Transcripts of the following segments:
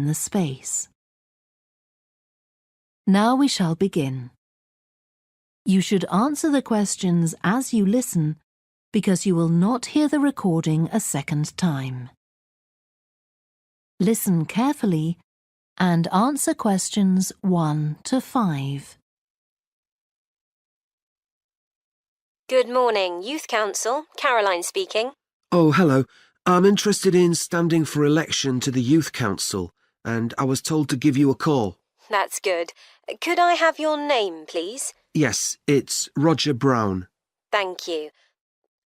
in the space. Now we shall begin. You should answer the questions as you listen because you will not hear the recording a second time. Listen carefully and answer questions 1 to 5. Good morning, Youth Council. Caroline speaking. Oh, hello. I'm interested in standing for election to the Youth Council, and I was told to give you a call. That's good. Could I have your name, please? Yes, it's Roger Brown. Thank you.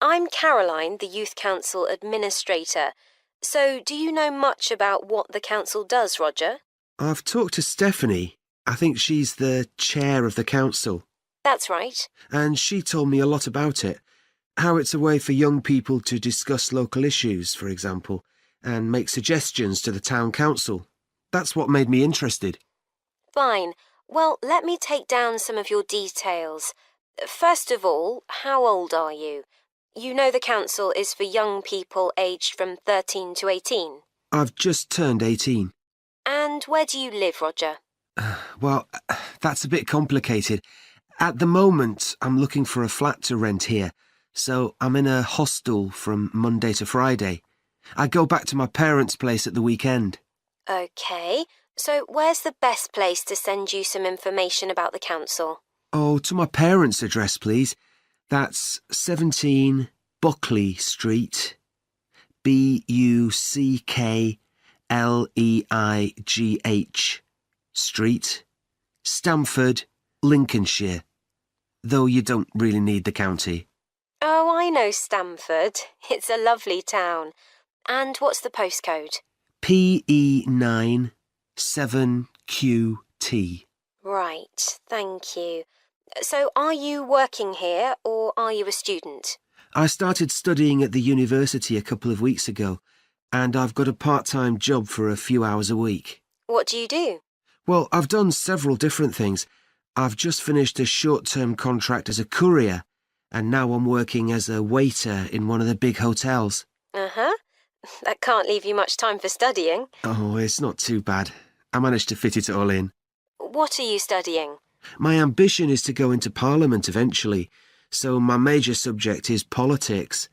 I'm Caroline, the Youth Council Administrator. So, do you know much about what the council does, Roger? I've talked to Stephanie. I think she's the chair of the council. That's right. And she told me a lot about it. How it's a way for young people to discuss local issues, for example, and make suggestions to the town council. That's what made me interested. Fine. Well, let me take down some of your details. First of all, how old are you? You know the council is for young people aged from 13 to 18. I've just turned 18. And where do you live, Roger? Well, that's a bit complicated. At the moment, I'm looking for a flat to rent here, so I'm in a hostel from Monday to Friday. I go back to my parents' place at the weekend. OK, so where's the best place to send you some information about the council? Oh, to my parents' address, please. That's 17 Buckley Street, Buckleigh Street, Stamford, Lincolnshire, though you don't really need the county. Oh, I know Stamford. It's a lovely town. And what's the postcode? PE9 7QT. Right, thank you. So are you working here or are you a student? I started studying at the university a couple of weeks ago, and I've got a part-time job for a few hours a week. What do you do? Well, I've done several different things. I've just finished a short-term contract as a courier, and now I'm working as a waiter in one of the big hotels. Uh-huh. That can't leave you much time for studying. Oh, it's not too bad. I managed to fit it all in. What are you studying? My ambition is to go into Parliament eventually, so my major subject is politics.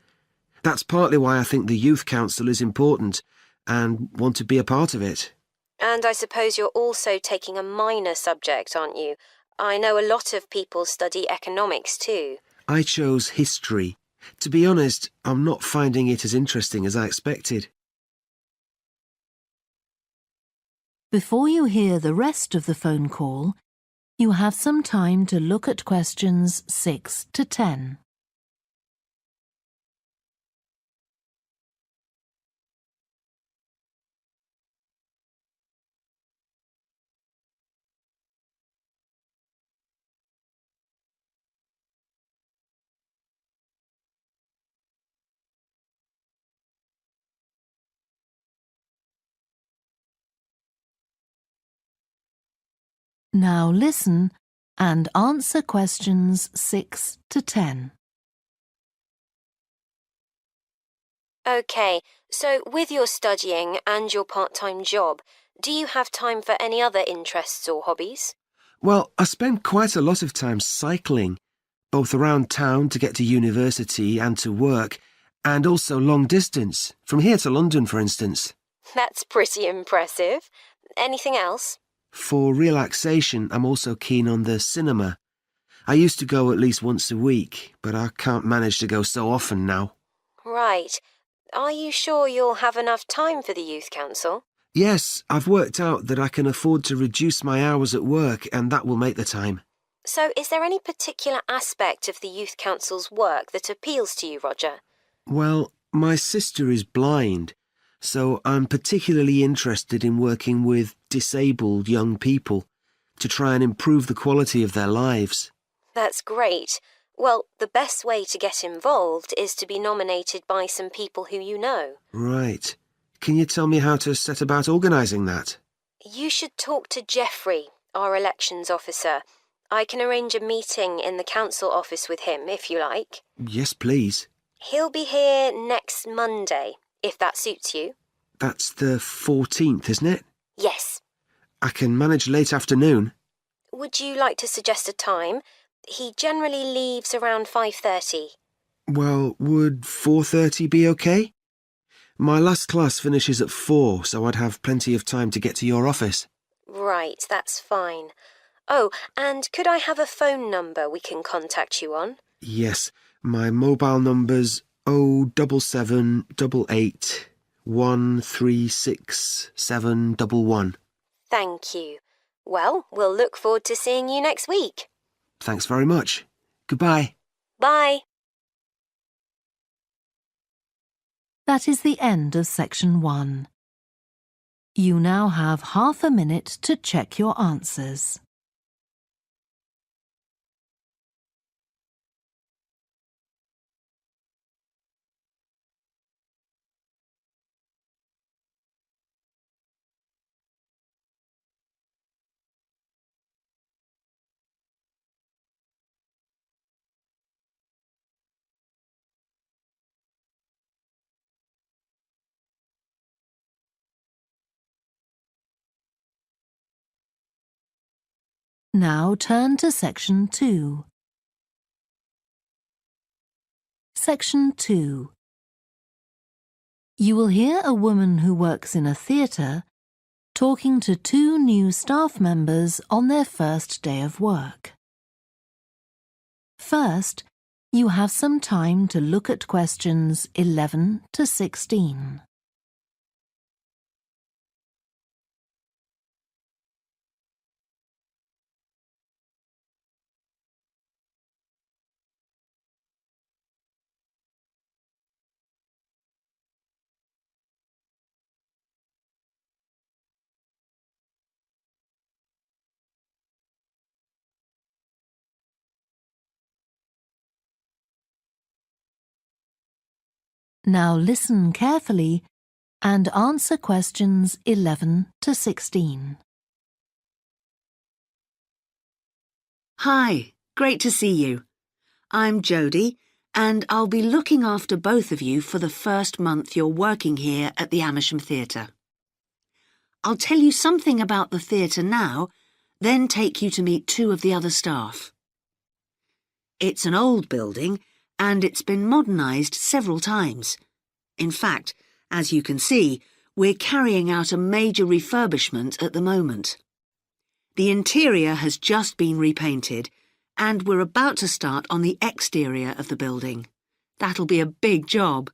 That's partly why I think the Youth Council is important and want to be a part of it. And I suppose you're also taking a minor subject, aren't you? I know a lot of people study economics too. I chose history. To be honest, I'm not finding it as interesting as I expected. Before you hear the rest of the phone call, you have some time to look at questions 6 to 10. Now listen and answer questions 6 to 10. OK, so with your studying and your part-time job, do you have time for any other interests or hobbies? Well, I spend quite a lot of time cycling, both around town to get to university and to work, and also long distance, from here to London, for instance. That's pretty impressive. Anything else? For relaxation, I'm also keen on the cinema. I used to go at least once a week, but I can't manage to go so often now. Right. Are you sure you'll have enough time for the Youth Council? Yes, I've worked out that I can afford to reduce my hours at work, and that will make the time. So is there any particular aspect of the Youth Council's work that appeals to you, Roger? Well, my sister is blind, so I'm particularly interested in working with disabled young people to try and improve the quality of their lives. That's great. Well, the best way to get involved is to be nominated by some people who you know. Right. Can you tell me how to set about organising that? You should talk to Geoffrey, our elections officer. I can arrange a meeting in the council office with him, if you like. Yes, please. He'll be here next Monday, if that suits you. That's the 14th, isn't it? Yes. I can manage late afternoon. Would you like to suggest a time? He generally leaves around 5:30. Well, would 4:30 be okay? My last class finishes at 4, so I'd have plenty of time to get to your office. Right, that's fine. Oh, and could I have a phone number we can contact you on? Yes, my mobile number's 07788 136711. Thank you. Well, we'll look forward to seeing you next week. Thanks very much. Goodbye. Bye. That is the end of section 1. You now have half a minute to check your answers. Now turn to section 2. Section 2. You will hear a woman who works in a theatre talking to 2 new staff members on their first day of work. First, you have some time to look at questions 11 to 16. Now listen carefully and answer questions 11 to 16. Hi, great to see you. I'm Jodie, and I'll be looking after both of you for the first month you're working here at the Amersham Theatre. I'll tell you something about the theatre now, then take you to meet 2 of the other staff. It's an old building, and it's been modernised several times. In fact, as you can see, we're carrying out a major refurbishment at the moment. The interior has just been repainted, and we're about to start on the exterior of the building. That'll be a big job.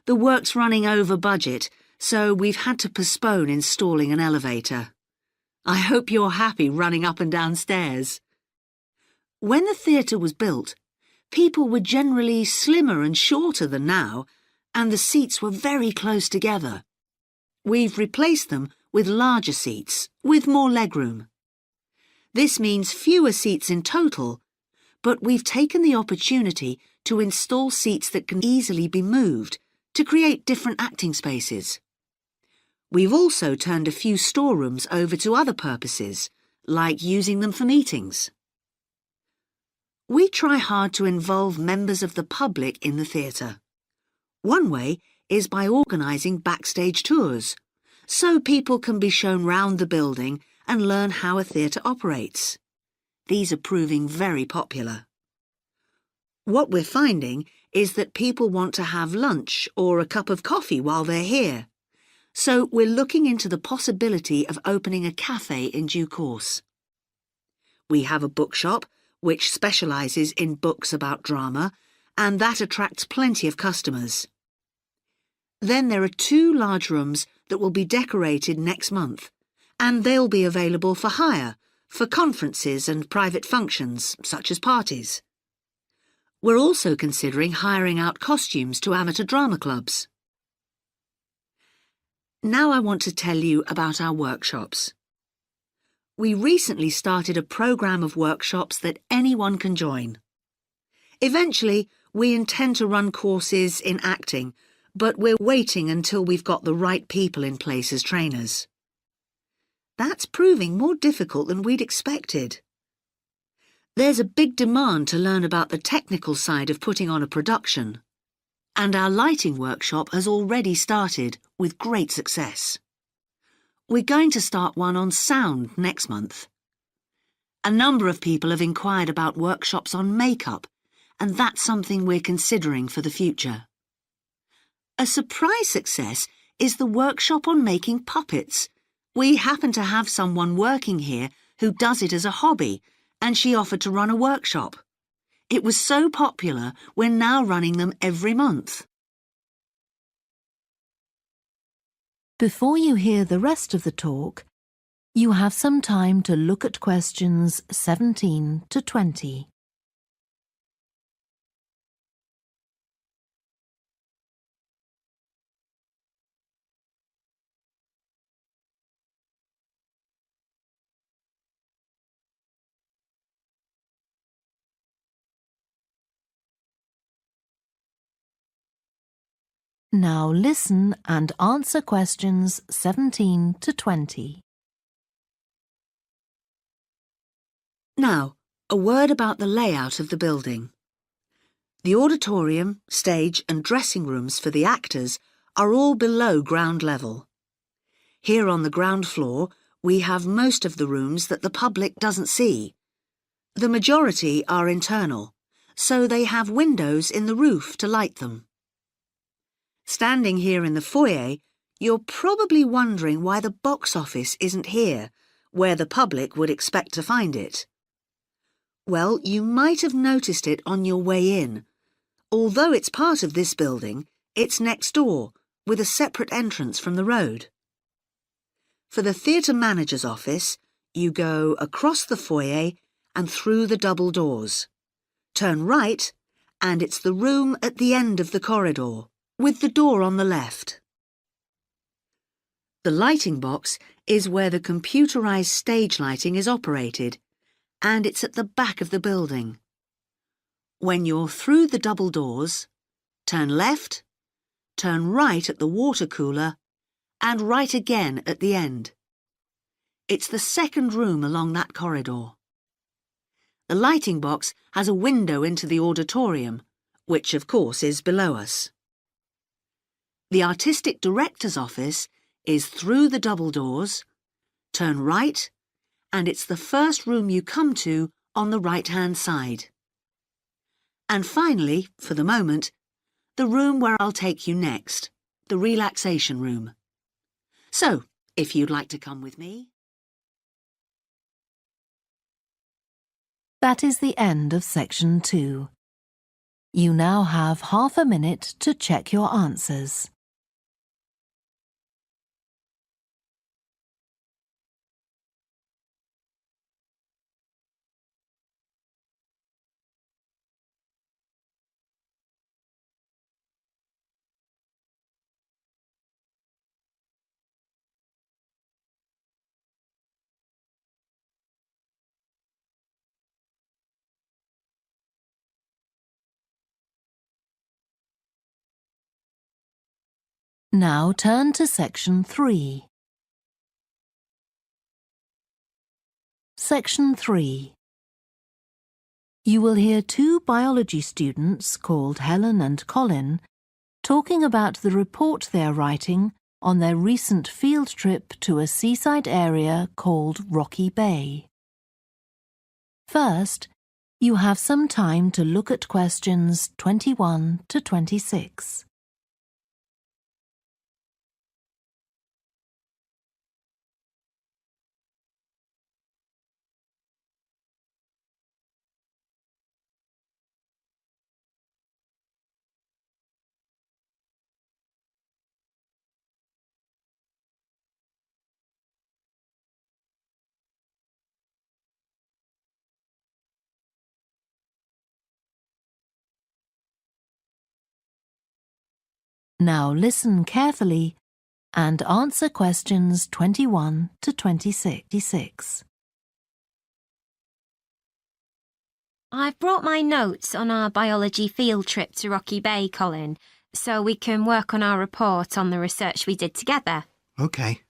The work's running over budget, so we've had to postpone installing an elevator. I hope you're happy running up and down stairs. When the theatre was built, people were generally slimmer and shorter than now, and the seats were very close together. We've replaced them with larger seats, with more legroom. This means fewer seats in total, but we've taken the opportunity to install seats that can easily be moved to create different acting spaces. We've also turned a few storerooms over to other purposes, like using them for meetings. We try hard to involve members of the public in the theatre. One way is by organising backstage tours, so people can be shown round the building and learn how a theatre operates. These are proving very popular. What we're finding is that people want to have lunch or a cup of coffee while they're here, so we're looking into the possibility of opening a cafe in due course. We have a bookshop which specialises in books about drama, and that attracts plenty of customers. Then there are 2 large rooms that will be decorated next month, and they'll be available for hire, for conferences and private functions, such as parties. We're also considering hiring out costumes to amateur drama clubs. Now I want to tell you about our workshops. We recently started a programme of workshops that anyone can join. Eventually, we intend to run courses in acting, but we're waiting until we've got the right people in place as trainers. That's proving more difficult than we'd expected. There's a big demand to learn about the technical side of putting on a production, and our lighting workshop has already started with great success. We're going to start one on sound next month. A number of people have inquired about workshops on makeup, and that's something we're considering for the future. A surprise success is the workshop on making puppets. We happen to have someone working here who does it as a hobby, and she offered to run a workshop. It was so popular, we're now running them every month. Before you hear the rest of the talk, you have some time to look at questions 17 to 20. Now listen and answer questions 17 to 20. Now, a word about the layout of the building. The auditorium, stage and dressing rooms for the actors are all below ground level. Here on the ground floor, we have most of the rooms that the public doesn't see. The majority are internal, so they have windows in the roof to light them. Standing here in the foyer, you're probably wondering why the box office isn't here, where the public would expect to find it. Well, you might have noticed it on your way in. Although it's part of this building, it's next door, with a separate entrance from the road. For the theatre manager's office, you go across the foyer and through the double doors. Turn right, and it's the room at the end of the corridor, with the door on the left. The lighting box is where the computerised stage lighting is operated, and it's at the back of the building. When you're through the double doors, turn left, turn right at the water cooler, and right again at the end. It's the second room along that corridor. The lighting box has a window into the auditorium, which of course is below us. The artistic director's office is through the double doors, turn right, and it's the first room you come to on the right-hand side. And finally, for the moment, the room where I'll take you next, the relaxation room. So, if you'd like to come with me. That is the end of section 2. You now have half a minute to check your answers. Now turn to section 3. Section 3. You will hear two biology students called Helen and Colin talking about the report they are writing on their recent field trip to a seaside area called Rocky Bay. First, you have some time to look at questions 21 to 26. Now listen carefully and answer questions 21 to 26. I've brought my notes on our biology field trip to Rocky Bay, Colin, so we can work on our report on the research we did together. OK.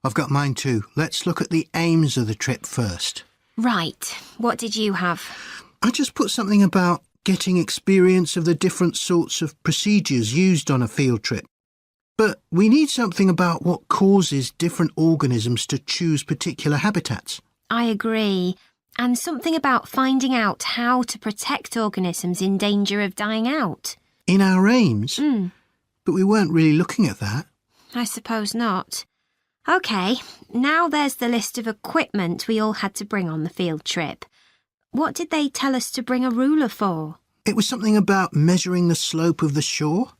I've got mine too. Let's look at the aims of the trip first. Right. What did you have? I just put something about getting experience of the different sorts of procedures used on a field trip. But we need something about what causes different organisms to choose particular habitats. I agree. And something about finding out how to protect organisms in danger of dying out. In our aims? But we weren't really looking at that. I suppose not. OK, now there's the list of equipment we all had to bring on the field trip. What did they tell us to bring a ruler for? It was something about measuring the slope of the shore.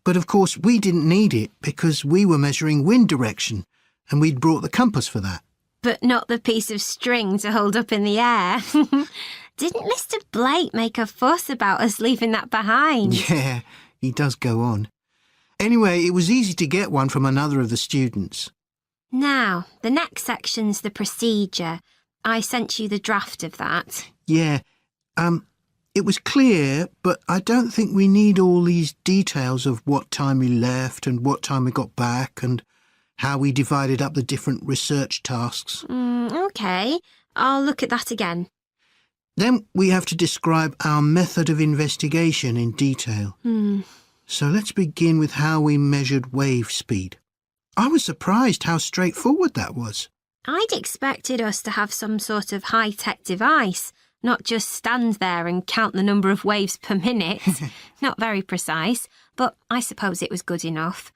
But of course we didn't need it because we were measuring wind direction and we'd brought the compass for that. But not the piece of string to hold up in the air. Didn't Mr. Blake make a fuss about us leaving that behind? Yeah, he does go on. Anyway, it was easy to get one from another of the students. Now, the next section's the procedure. I sent you the draft of that. Yeah, it was clear, but I don't think we need all these details of what time we left and what time we got back and how we divided up the different research tasks. OK, I'll look at that again. Then we have to describe our method of investigation in detail. So let's begin with how we measured wave speed. I was surprised how straightforward that was. I'd expected us to have some sort of high-tech device, not just stand there and count the number of waves per minute. Not very precise, but I suppose it was good enough.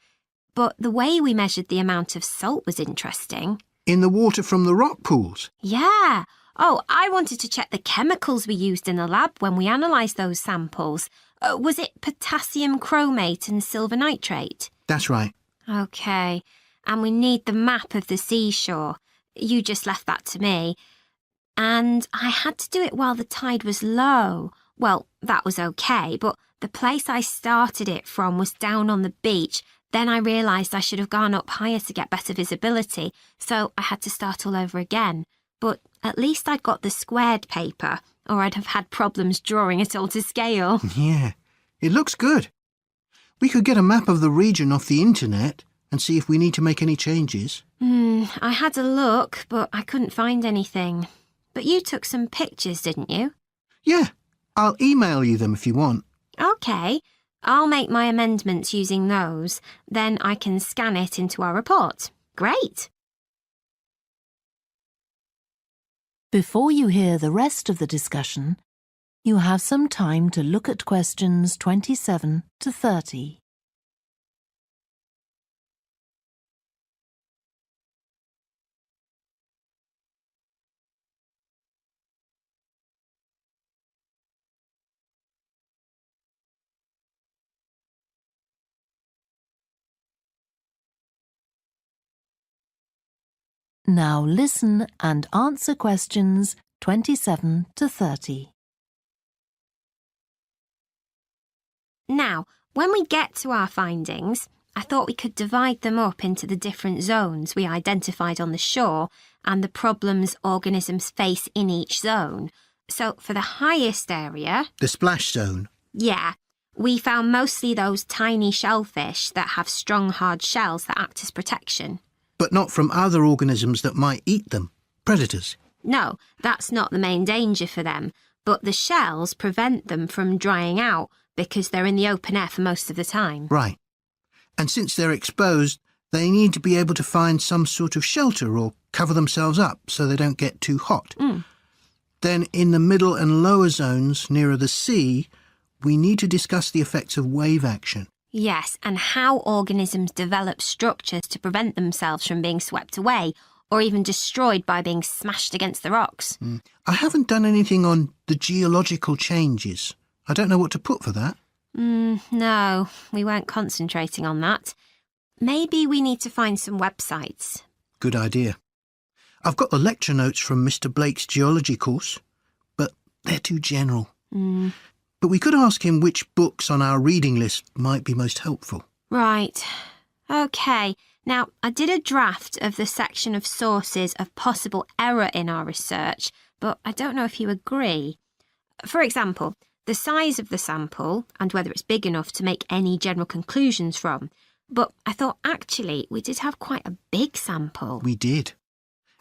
But the way we measured the amount of salt was interesting. In the water from the rock pools? Yeah. Oh, I wanted to check the chemicals we used in the lab when we analysed those samples. Was it potassium chromate and silver nitrate? That's right. OK. And we need the map of the seashore. You just left that to me. And I had to do it while the tide was low. Well, that was OK, but the place I started it from was down on the beach. Then I realised I should have gone up higher to get better visibility, so I had to start all over again. But at least I'd got the squared paper, or I'd have had problems drawing it all to scale. Yeah, it looks good. We could get a map of the region off the internet and see if we need to make any changes. I had a look, but I couldn't find anything. But you took some pictures, didn't you? Yeah, I'll email you them if you want. OK. I'll make my amendments using those. Then I can scan it into our report. Great. Before you hear the rest of the discussion, you have some time to look at questions 27 to 30. Now listen and answer questions 27 to 30. Now, when we get to our findings, I thought we could divide them up into the different zones we identified on the shore and the problems organisms face in each zone. So for the highest area... The splash zone? Yeah. We found mostly those tiny shellfish that have strong, hard shells that act as protection. But not from other organisms that might eat them, predators. No, that's not the main danger for them, but the shells prevent them from drying out because they're in the open air for most of the time. Right. And since they're exposed, they need to be able to find some sort of shelter or cover themselves up so they don't get too hot. Then in the middle and lower zones nearer the sea, we need to discuss the effects of wave action. Yes, and how organisms develop structures to prevent themselves from being swept away or even destroyed by being smashed against the rocks. I haven't done anything on the geological changes. I don't know what to put for that. No, we weren't concentrating on that. Maybe we need to find some websites. Good idea. I've got the lecture notes from Mr. Blake's geology course, but they're too general. But we could ask him which books on our reading list might be most helpful. Right. OK. Now, I did a draft of the section of sources of possible error in our research, but I don't know if you agree. For example, the size of the sample and whether it's big enough to make any general conclusions from. But I thought actually we did have quite a big sample. We did.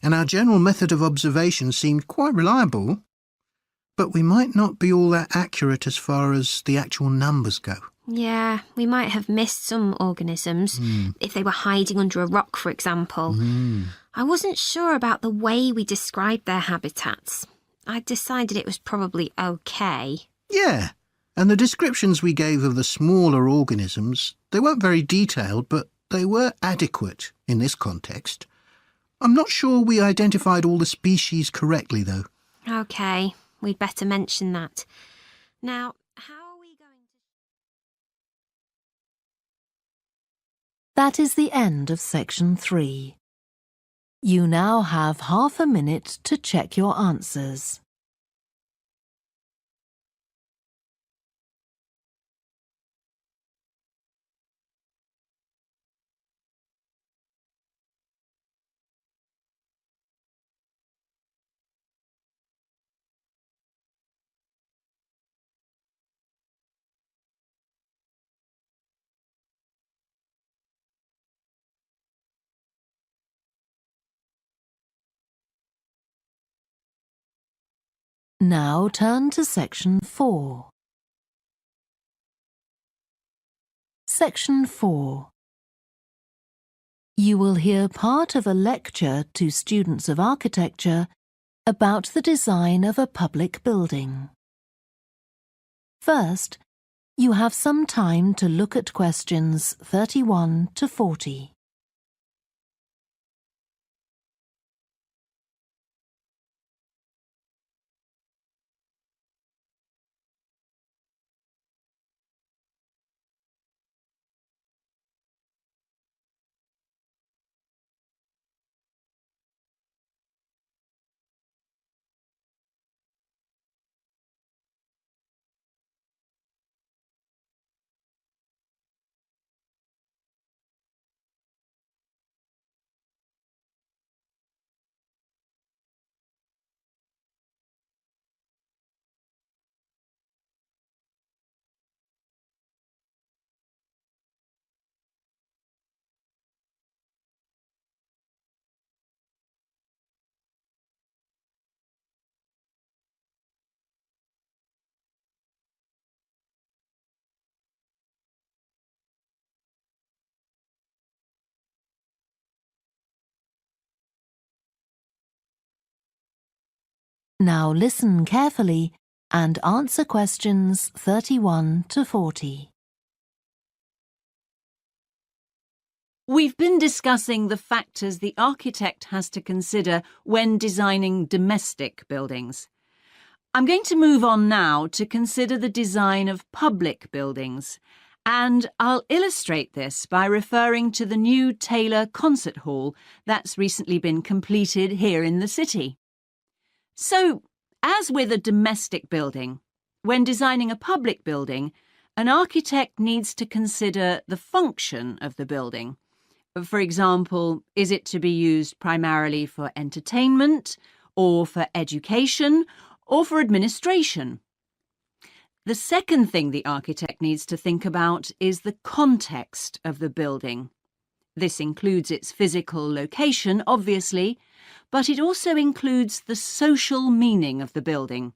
And our general method of observation seemed quite reliable. But we might not be all that accurate as far as the actual numbers go. Yeah, we might have missed some organisms, if they were hiding under a rock, for example. I wasn't sure about the way we described their habitats. I decided it was probably okay. Yeah, and the descriptions we gave of the smaller organisms, they weren't very detailed, but they were adequate in this context. I'm not sure we identified all the species correctly, though. Okay, we'd better mention that. Now, how are we going to... That is the end of section 3. You now have half a minute to check your answers. Now turn to section 4. Section 4. You will hear part of a lecture to students of architecture about the design of a public building. First, you have some time to look at questions 31 to 40. Now listen carefully and answer questions 31 to 40. We've been discussing the factors the architect has to consider when designing domestic buildings. I'm going to move on now to consider the design of public buildings, and I'll illustrate this by referring to the new Taylor Concert Hall that's recently been completed here in the city. So, as with a domestic building, when designing a public building, an architect needs to consider the function of the building. For example, is it to be used primarily for entertainment, or for education, or for administration? The second thing the architect needs to think about is the context of the building. This includes its physical location, obviously, but it also includes the social meaning of the building,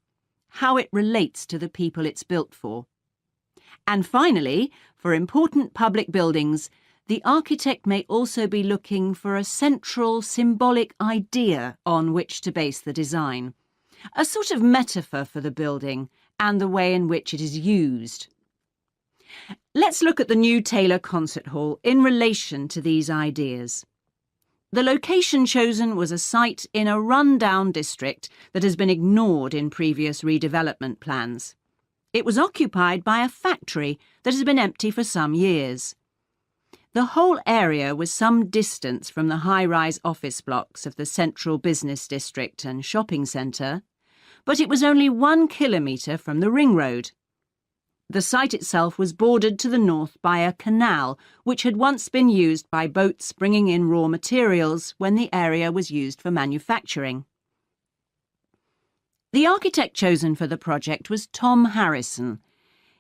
how it relates to the people it's built for. And finally, for important public buildings, the architect may also be looking for a central symbolic idea on which to base the design, a sort of metaphor for the building and the way in which it is used. Let's look at the new Taylor Concert Hall in relation to these ideas. The location chosen was a site in a run-down district that has been ignored in previous redevelopment plans. It was occupied by a factory that has been empty for some years. The whole area was some distance from the high-rise office blocks of the central business district and shopping centre, but it was only 1 kilometre from the ring road. The site itself was bordered to the north by a canal, which had once been used by boats bringing in raw materials when the area was used for manufacturing. The architect chosen for the project was Tom Harrison.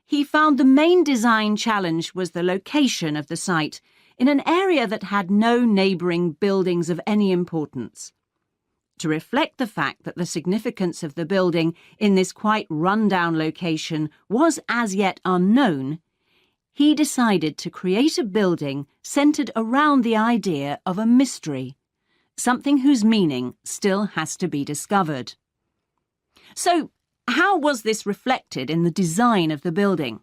He found the main design challenge was the location of the site in an area that had no neighbouring buildings of any importance. To reflect the fact that the significance of the building in this quite run-down location was as yet unknown, he decided to create a building centred around the idea of a mystery, something whose meaning still has to be discovered. So, how was this reflected in the design of the building?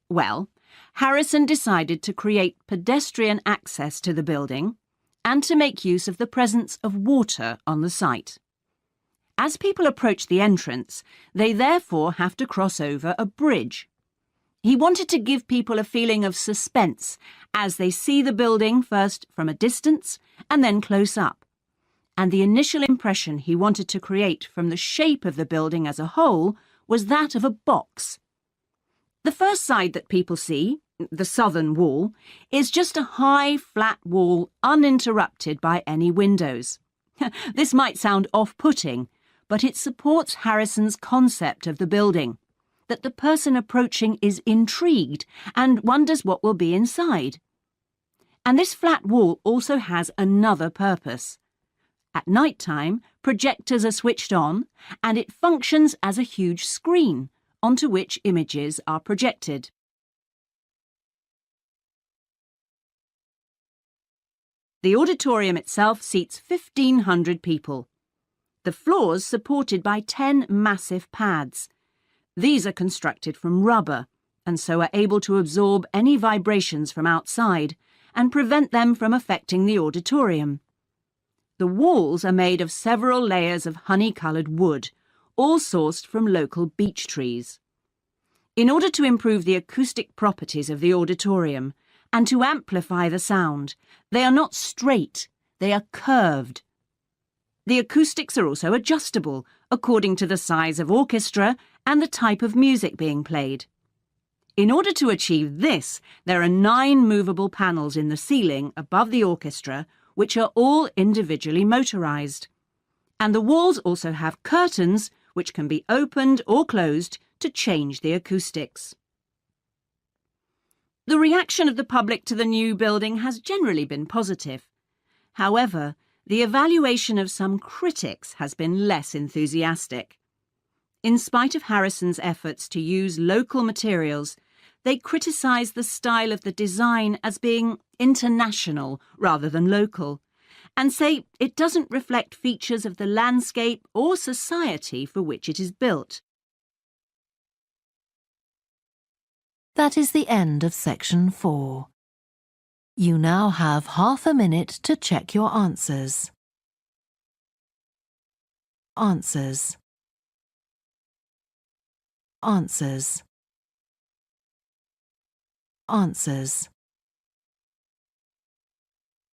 Well, Harrison decided to create pedestrian access to the building and to make use of the presence of water on the site. As people approach the entrance, they therefore have to cross over a bridge. He wanted to give people a feeling of suspense as they see the building first from a distance and then close up. And the initial impression he wanted to create from the shape of the building as a whole was that of a box. The first side that people see, the southern wall, is just a high, flat wall uninterrupted by any windows. This might sound off-putting, but it supports Harrison's concept of the building, that the person approaching is intrigued and wonders what will be inside. And this flat wall also has another purpose. At night time, projectors are switched on, and it functions as a huge screen onto which images are projected. The auditorium itself seats 1,500 people. The floors supported by 10 massive pads. These are constructed from rubber and so are able to absorb any vibrations from outside and prevent them from affecting the auditorium. The walls are made of several layers of honey-coloured wood, all sourced from local beech trees. In order to improve the acoustic properties of the auditorium and to amplify the sound, they are not straight, they are curved. The acoustics are also adjustable according to the size of orchestra and the type of music being played. In order to achieve this, there are 9 movable panels in the ceiling above the orchestra, which are all individually motorised. And the walls also have curtains, which can be opened or closed to change the acoustics. The reaction of the public to the new building has generally been positive. However, the evaluation of some critics has been less enthusiastic. In spite of Harrison's efforts to use local materials, they criticised the style of the design as being international rather than local, and say it doesn't reflect features of the landscape or society for which it is built. That is the end of section 4. You now have half a minute to check your answers. Answers. Answers. Answers.